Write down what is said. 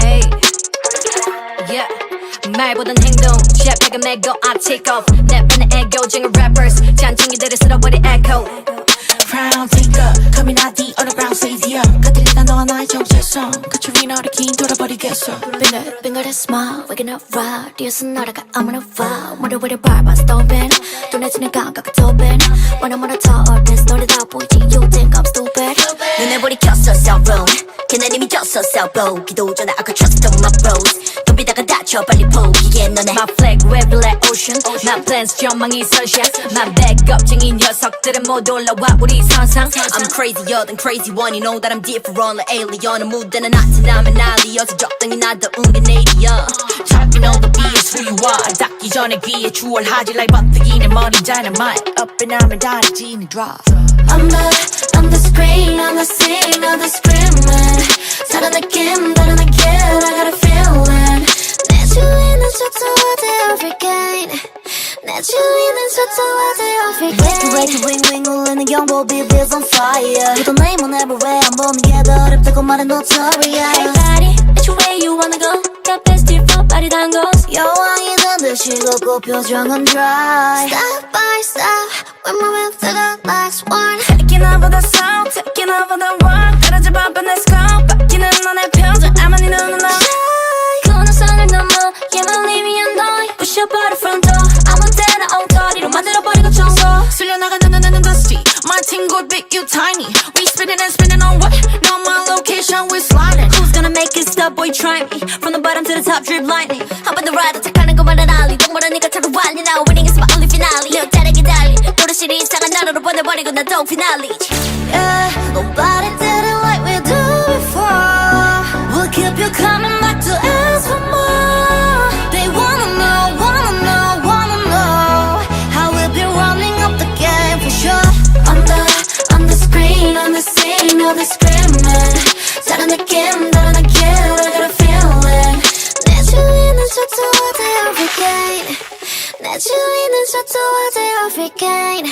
Hey, yeah. 말보단 행동 jetpack을 메고 I take off 내 펜의 애교쟁이 rappers 잔챙이들을 쓸어버린 echo Crown taker coming out the underground savior 거슬리던 너와 나의 정체성 거칠이 너를 긴 돌아버리겠어 빙글빙글해 smile waking up right 뒤에서 날아가 I'm on a fire 머리 위를 밟아 stomping 둔해지는 감각을 도배 wanna tall 노래 다 보이지 you think I'm stupid 눈에 불이 켰어 cell phone 걔는 이미 졌어 cell phone 기도 전에 I could trust on my bros 덤비다가 다쳐 빨리 포기해 너네 My flag wavy like ocean My plans 전망이 sunshine My backup쟁이 녀석들은 못 올라와 우리 상상 I'm crazier than crazy one You know that I'm different like alien 무대는 나타나면 난리여서 적당히 나다운 게 내일이야 Talking all the BS who you are 닿기 전에 귀에 추월하지 like 번뜩이 내 머리 dynamite up and 하면 다리지니 drop I'm the screen, I'm the scene, I'm the screaming 다른 느낌, 다른 느낌 I got a feeling 내 주위는 초토화돼 every gain 내 주위는 초토화돼 every gain Wake to wing wing 울리는 경보 beat is on fire 모든 name on everywhere 안 보는 게 더 어렵다고 말해 notorious Hey buddy, which way you wanna go? Got bestie for body tangos 여왕이 된 듯이 걷고 표정은 dry Step by step we're moving to the next one Taking over the sound, taking over the world 떨어져 봐봐 내 scope 바뀌는 너의 표정 아마 네 눈은 나 그는 선을 넘어 Yeah my living and die Push up out the front door 아무 때나 엉터리로 만들어버리고 청소 쓸려나가는 눈은 dusty My team go big, you tiny We spinning and spinning on what? Know my location, we sliding Who's gonna make it stop boy try me From the bottom to the top drip lightning 한번 더 ride 어떡하는 것만은 알리 동물하니까 자꾸 완리 Now winning is my only finale 내 옷자락에 달리 도로실이 이상한 나라로 보내버리고 나 또 finale Yeah Nobody did it like we do before We'll keep you coming back to ask for more They wanna know, wanna know, wanna know How we'll be running up the game for sure On the screen, on the scene, on the screaming 다른 느낌, 다른 느낌 I got a feeling 내 주위는 초토화돼 every gain 내 주위는 초토화돼 every gain